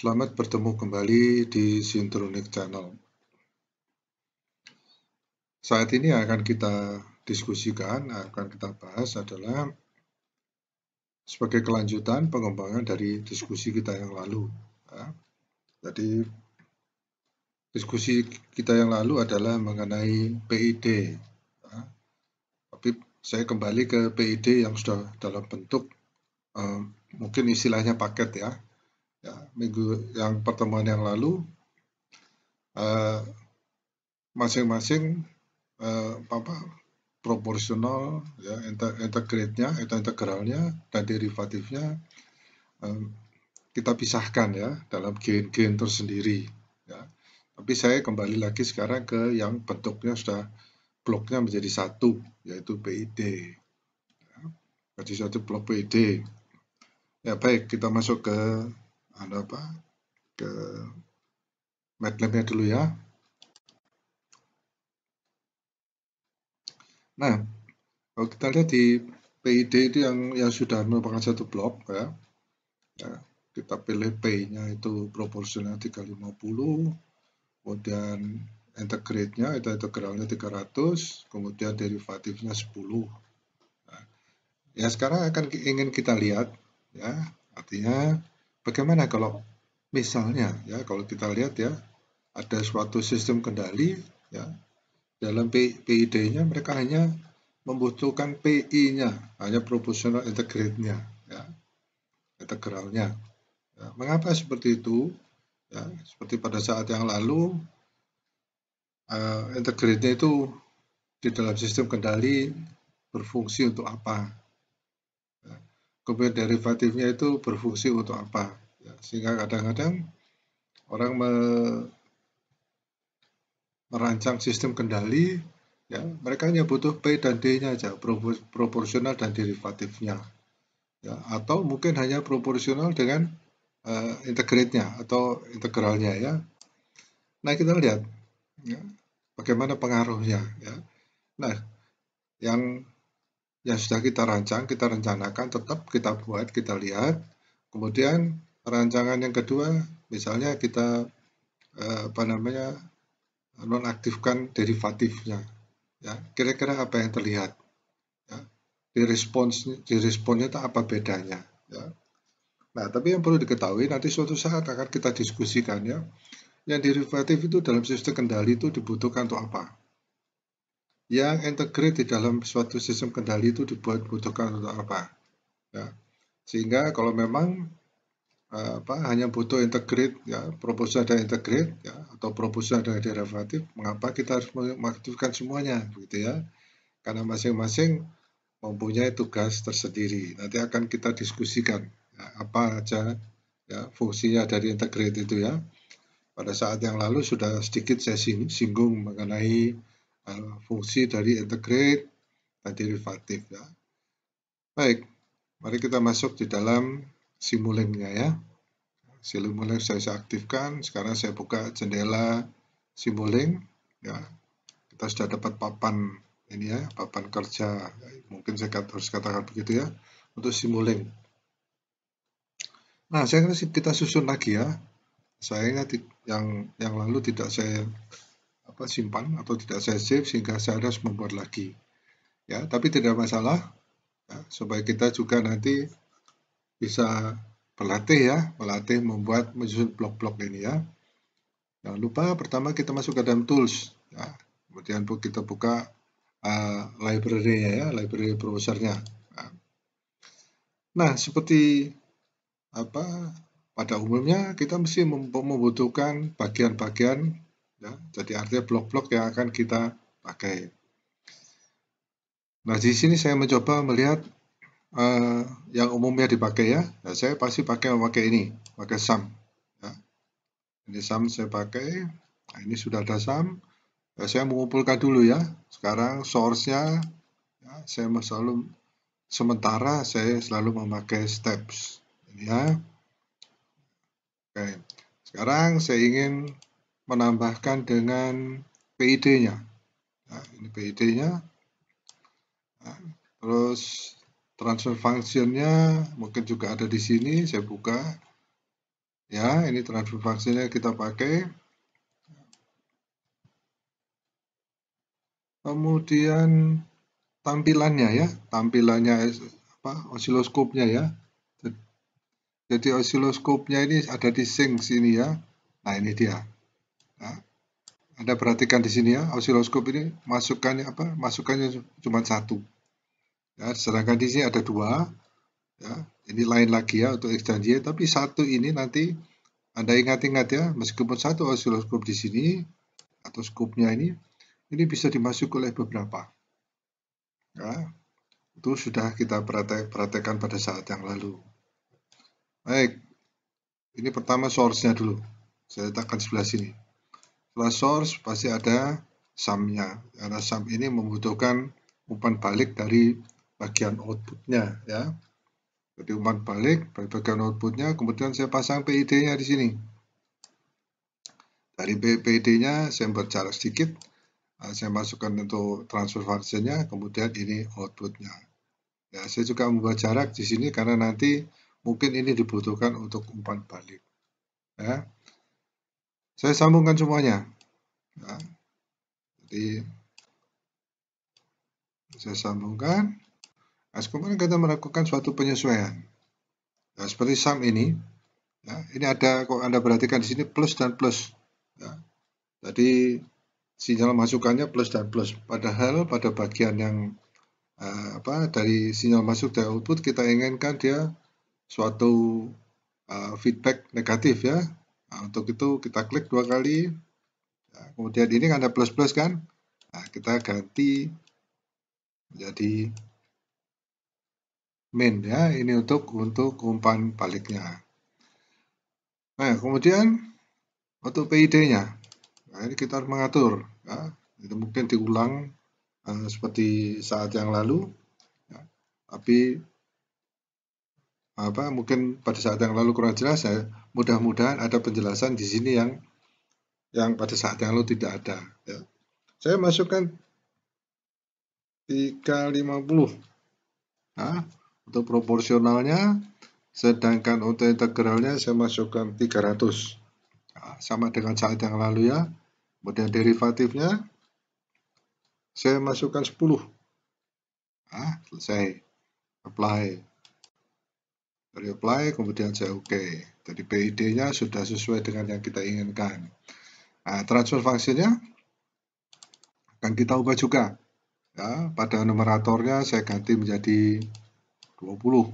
Selamat bertemu kembali di Syntronic Channel. Saat ini yang akan kita diskusikan, akan kita bahas adalah sebagai kelanjutan pengembangan dari diskusi kita yang lalu. Jadi, diskusi kita yang lalu adalah mengenai PID. Tapi saya kembali ke PID yang sudah dalam bentuk, mungkin istilahnya paket ya. Minggu yang pertemuan yang lalu, masing-masing proporsional, ya, integrate-nya atau integralnya dan derivatifnya kita pisahkan ya dalam gen-gen tersendiri. Ya. Tapi saya kembali lagi sekarang ke yang bentuknya sudah bloknya menjadi satu, yaitu PID. Ya. Jadi satu blok PID. Ya baik, kita masuk ke ke MATLAB-nya dulu ya. Nah, kalau kita lihat di PID itu yang sudah merupakan satu blok ya. Kita pilih P-nya itu proporsional 350, kemudian integrate-nya itu integralnya 300, kemudian derivatifnya 10. Nah, ya sekarang ingin kita lihat ya, artinya bagaimana kalau misalnya ya, kalau kita lihat ya, ada suatu sistem kendali ya, dalam PID-nya mereka hanya membutuhkan PI-nya, hanya proportional integrate-nya ya, integralnya. Ya, mengapa seperti itu? Ya, seperti pada saat yang lalu, integrate-nya itu di dalam sistem kendali berfungsi untuk apa? Ya, kemudian derivatifnya itu berfungsi untuk apa? Ya, sehingga kadang-kadang orang merancang sistem kendali, ya mereka hanya butuh P dan D-nya aja, proporsional dan derivatifnya. Ya, atau mungkin hanya proporsional dengan integrate-nya atau integralnya ya. Nah, kita lihat ya, bagaimana pengaruhnya ya. Nah, yang sudah kita rancang, kita rencanakan, tetap kita buat, kita lihat. Kemudian rancangan yang kedua, misalnya kita nonaktifkan derivatifnya. Ya, kira-kira apa yang terlihat? Ya, di responnya itu apa bedanya? Ya. Nah, tapi yang perlu diketahui nanti suatu saat akan kita diskusikan ya. Yang derivatif itu dalam sistem kendali itu dibutuhkan untuk apa? Yang integrate di dalam suatu sistem kendali itu dibutuhkan untuk apa? Ya. Sehingga kalau memang hanya butuh integrate ya, proporsional dan integrate ya, atau proporsional dan derivatif, mengapa kita harus mengaktifkan semuanya begitu ya? Karena masing-masing mempunyai tugas tersendiri. Nanti akan kita diskusikan ya, apa aja ya fungsinya dari integrate itu ya. Pada saat yang lalu sudah sedikit saya singgung mengenai fungsi dari integrate dan derivatif ya. Baik, mari kita masuk di dalam Simulink-nya ya. Simulink saya aktifkan. Sekarang saya buka jendela Simulink ya. Kita sudah dapat papan ini ya, papan kerja. Mungkin saya harus katakan begitu ya, untuk Simulink. Nah, saya kita susun lagi ya. Saya ingat yang lalu tidak saya simpan atau tidak saya save sehingga saya harus membuat lagi. Ya, tapi tidak masalah. Ya, supaya kita juga nanti bisa berlatih ya, menyusun blok-blok ini ya. Jangan lupa pertama kita masuk ke dalam tools ya. Kemudian kita buka library-nya ya, library browser-nya. Nah, seperti pada umumnya kita mesti membutuhkan bagian-bagian ya, jadi artinya blok-blok yang akan kita pakai. Nah, di sini saya mencoba melihat yang umumnya dipakai ya. Nah, saya pasti memakai ini, pakai sum. Ya. Ini sum saya pakai. Nah, ini sudah ada sum. Ya, saya mengumpulkan dulu ya. Sekarang source-nya ya, sementara saya selalu memakai steps. Ini ya. Oke. Sekarang saya ingin menambahkan dengan PID-nya. Nah, ini PID-nya. Nah, terus transfer function-nya mungkin juga ada di sini. Saya buka. Ya, ini transfer functionnya kita pakai. Kemudian tampilannya ya, tampilannya osiloskopnya ya. Jadi osiloskopnya ini ada di sync sini ya. Nah, ini dia. Nah, Anda perhatikan di sini ya, osiloskop ini masukannya cuma satu. Ya, sedangkan di sini ada dua. Ya, ini lain lagi ya untuk X dan Y, tapi satu ini nanti Anda ingat-ingat ya, meskipun satu osiloskop di sini atau skopnya ini bisa dimasuki oleh beberapa. Ya, itu sudah kita praktekkan pada saat yang lalu. Baik, ini pertama source-nya dulu. Saya letakkan sebelah sini. Setelah source pasti ada sum-nya. Karena sum ini membutuhkan umpan balik dari bagian output-nya ya. Jadi umpan balik dari bagian output-nya, kemudian saya pasang PID-nya di sini. Dari PID-nya saya buat jarak sedikit, saya masukkan untuk transfer function-nya, kemudian ini output-nya. Ya, saya juga membuat jarak di sini karena nanti mungkin ini dibutuhkan untuk umpan balik. Ya. Saya sambungkan semuanya. Ya. Jadi saya sambungkan. Nah, kemudian kita melakukan suatu penyesuaian. Nah, seperti sum ini, ya, ini ada kok Anda perhatikan di sini plus dan plus. Ya. Jadi sinyal masukannya plus dan plus. Padahal pada bagian yang dari sinyal masuk dari output kita inginkan dia suatu feedback negatif ya. Nah, untuk itu kita klik 2 kali. Nah, kemudian ini ada plus-plus kan. Nah, kita ganti menjadi main ya. Ini untuk umpan baliknya. Nah, kemudian untuk PID-nya. Nah, ini kita harus mengatur ya. Itu mungkin diulang seperti saat yang lalu. Ya. Tapi mungkin pada saat yang lalu kurang jelas ya. Mudah-mudahan ada penjelasan di sini yang pada saat yang lalu tidak ada ya. Saya masukkan 350. Nah, untuk proporsionalnya, sedangkan untuk integralnya saya masukkan 300. Nah, sama dengan saat yang lalu ya. Kemudian derivatifnya saya masukkan 10. Nah, selesai. Apply. Dari apply, kemudian saya oke. Jadi PID-nya sudah sesuai dengan yang kita inginkan. Nah, transfer function-nya akan kita ubah juga. Ya, pada numeratornya saya ganti menjadi 20.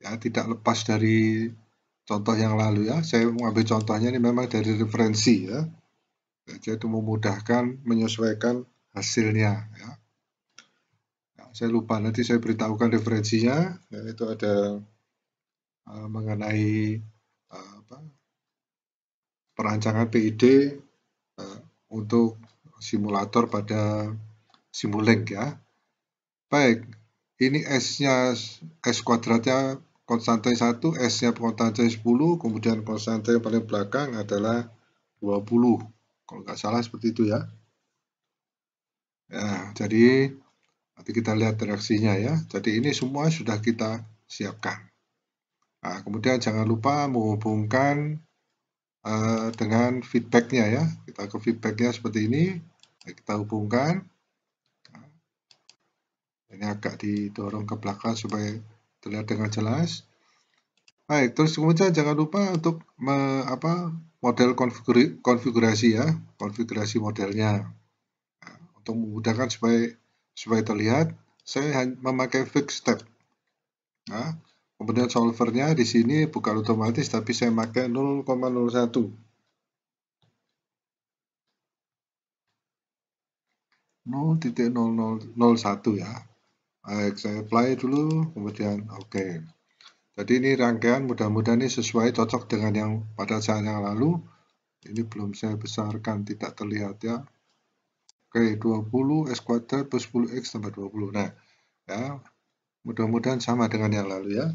Ya, tidak lepas dari contoh yang lalu ya. Saya mengambil contohnya ini memang dari referensi ya. Jadi itu memudahkan menyesuaikan hasilnya ya. Nah, saya lupa nanti saya beritahukan referensinya. Ya, itu ada mengenai perancangan PID untuk simulator pada Simulink ya. Baik, ini S-nya S kuadratnya konstanta 1, S-nya konstanta 10, kemudian konstanta yang paling belakang adalah 20. Kalau nggak salah seperti itu ya. Ya, jadi nanti kita lihat reaksinya ya. Jadi ini semua sudah kita siapkan. Nah, kemudian jangan lupa menghubungkan dengan feedbacknya ya. Kita ke feedbacknya seperti ini. Kita hubungkan. Ini agak didorong ke belakang supaya terlihat dengan jelas. Baik, terus kemudian jangan lupa untuk model konfigurasi ya, konfigurasi modelnya. Nah, untuk memudahkan supaya terlihat, saya memakai fix step. Nah, kemudian solvernya di sini bukan otomatis, tapi saya pakai 0,01. 0,0001 ya. Baik, saya apply dulu, kemudian oke. Jadi ini rangkaian mudah-mudahan ini sesuai cocok dengan yang pada saat yang lalu. Ini belum saya besarkan, tidak terlihat ya. Oke, 20 S kuadrat plus 10X tambah 20. Nah, ya, mudah-mudahan sama dengan yang lalu ya.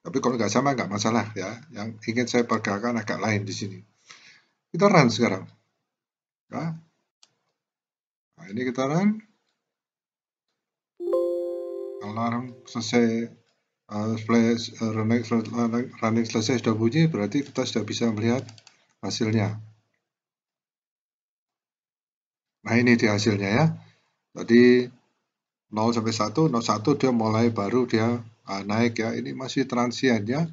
Tapi kalau nggak sama nggak masalah ya. Yang ingin saya peragakan agak lain di sini. Kita run sekarang. Ya. Nah, ini kita run. Alarm selesai running selesai sudah bunyi, berarti kita sudah bisa melihat hasilnya. Nah, ini dia hasilnya ya. Tadi 0 sampai 1, 01 dia mulai baru dia naik ya. Ini masih transient ya.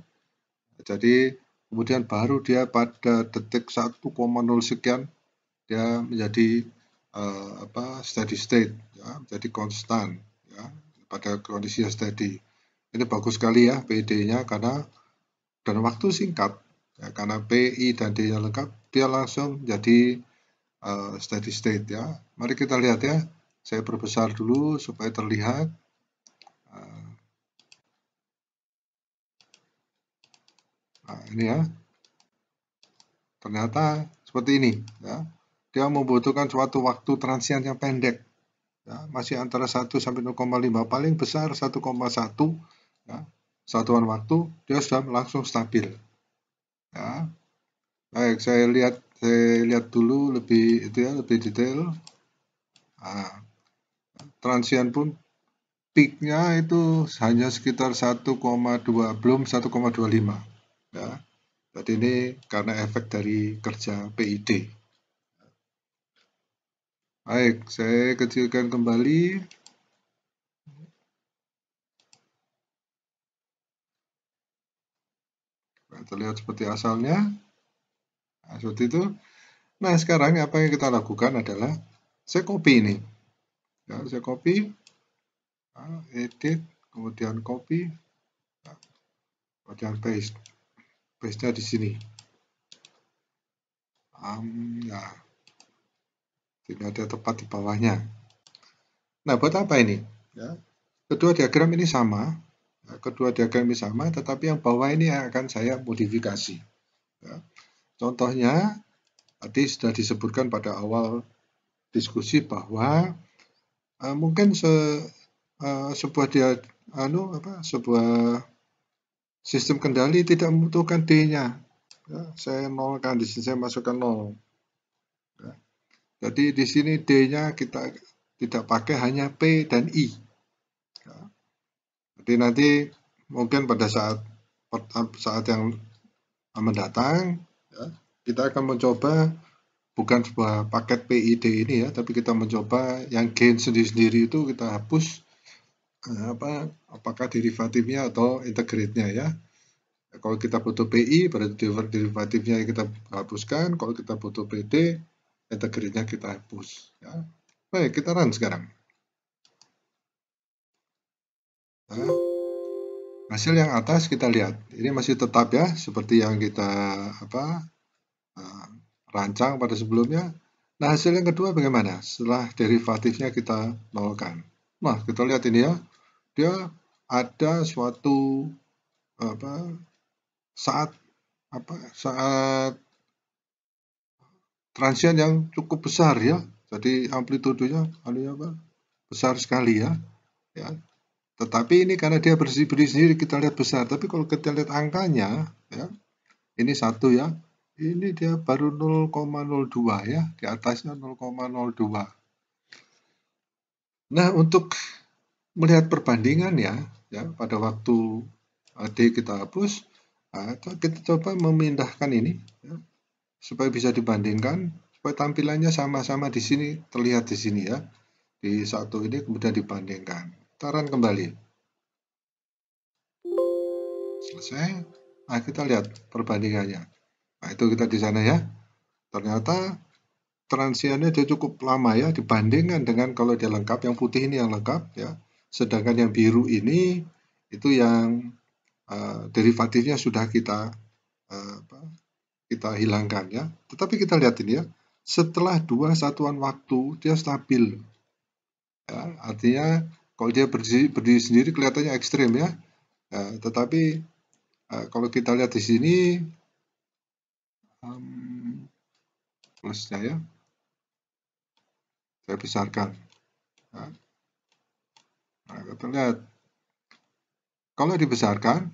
Jadi kemudian baru dia pada detik 1,0 sekian dia menjadi steady state ya, menjadi konstan ya pada kondisi yang steady. Ini bagus sekali ya PD-nya karena dalam waktu singkat ya, karena PI dan D-nya lengkap, dia langsung jadi steady state ya. Mari kita lihat ya. Saya perbesar dulu supaya terlihat. Nah, ini ya. Ternyata seperti ini ya. Dia membutuhkan suatu waktu transient yang pendek. Ya, masih antara 1 sampai 0,5, paling besar 1,1 ya. Satuan waktu dia sudah langsung stabil. Ya. Baik, saya lihat dulu lebih detail. Nah, transient pun peaknya itu hanya sekitar 1,2, belum 1,25 ya. Jadi ini karena efek dari kerja PID. Baik, saya kecilkan kembali. Terlihat seperti asalnya. Nah, seperti itu. Nah, sekarang apa yang kita lakukan adalah saya copy ini. Ya, saya copy, edit, kemudian copy, kemudian paste. Paste-nya di sini. Ya, tidak ada tepat di bawahnya. Nah, buat apa ini? Ya, kedua diagram ini sama. Kedua diagram ini sama, tetapi yang bawah ini akan saya modifikasi. Ya. Contohnya, tadi sudah disebutkan pada awal diskusi bahwa mungkin sebuah sistem kendali tidak membutuhkan D-nya. Ya, saya nolkan di sini, saya masukkan 0. Ya. Jadi di sini D-nya kita tidak pakai, hanya P dan I. Ya. Jadi nanti mungkin pada saat yang mendatang, ya, kita akan mencoba bukan sebuah paket PID ini ya, tapi kita mencoba yang gain sendiri-sendiri itu kita hapus, apakah derivatifnya atau integrate-nya ya. Kalau kita butuh PI, berarti derivatifnya kita hapuskan. Kalau kita butuh PD, integrate-nya kita hapus. Ya. Baik, kita run sekarang. Nah, hasil yang atas kita lihat. Ini masih tetap ya, seperti yang kita rancang pada sebelumnya. Nah, hasil yang kedua bagaimana? Setelah derivatifnya kita nolkan. Nah, kita lihat ini ya. Dia ada suatu saat transient yang cukup besar ya. Jadi amplitudenya besar sekali ya. Ya. Tetapi ini karena dia berdiri sendiri kita lihat besar. Tapi kalau kita lihat angkanya ya, ini 1 ya. Ini dia baru 0,02 ya. Di atasnya 0,02. Nah, untuk melihat perbandingan ya pada waktu D kita hapus, kita coba memindahkan ini ya, supaya bisa dibandingkan, supaya tampilannya sama-sama di sini, terlihat di sini ya. Di satu ini kemudian dibandingkan. Taran kembali. Selesai. Nah, kita lihat perbandingannya. Nah, itu kita di sana ya. Ternyata transiennya dia cukup lama ya dibandingkan dengan kalau dia lengkap, yang putih ini yang lengkap ya. Sedangkan yang biru ini itu yang derivatifnya sudah kita hilangkan ya. Tetapi kita lihat ini ya, setelah 2 satuan waktu dia stabil. Ya, artinya kalau dia berdiri sendiri kelihatannya ekstrim ya. Tetapi kalau kita lihat di sini plusnya ya, saya besarkan. Nah, kita lihat kalau dibesarkan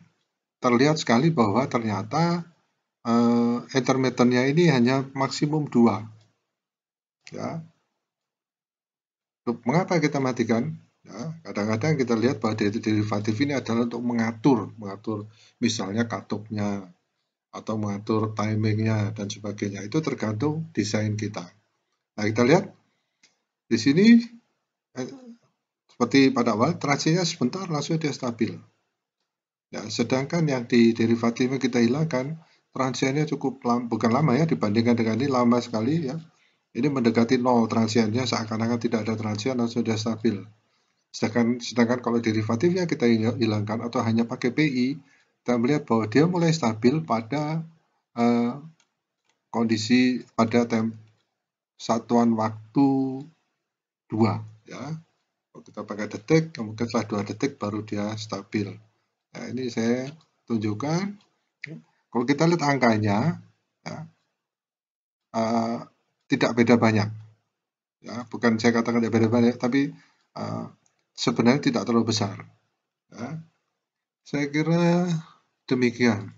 terlihat sekali bahwa ternyata intermittennya ini hanya maksimum 2 ya. Mengapa kita matikan? Ya, kadang-kadang kita lihat bahwa derivatif ini adalah untuk mengatur misalnya katupnya atau mengatur timingnya dan sebagainya. Itu tergantung desain kita. Nah, kita lihat di sini seperti pada awal transinya sebentar langsung dia stabil. Ya, sedangkan yang di derivatifnya kita hilangkan, transiennya cukup lama, bukan lama ya dibandingkan dengan ini lama sekali ya. Ini mendekati 0 transiennya, seakan-akan tidak ada transien langsung dia stabil. Sedangkan kalau derivatifnya kita hilangkan atau hanya pakai PI, kita melihat bahwa dia mulai stabil pada kondisi pada satuan waktu 2 ya. Kalau kita pakai detik, kemudian setelah 2 detik baru dia stabil. Nah, ini saya tunjukkan. Kalau kita lihat angkanya, ya, tidak beda banyak. Ya, bukan saya katakan tidak beda banyak, tapi sebenarnya tidak terlalu besar. Ya. Saya kira demikian.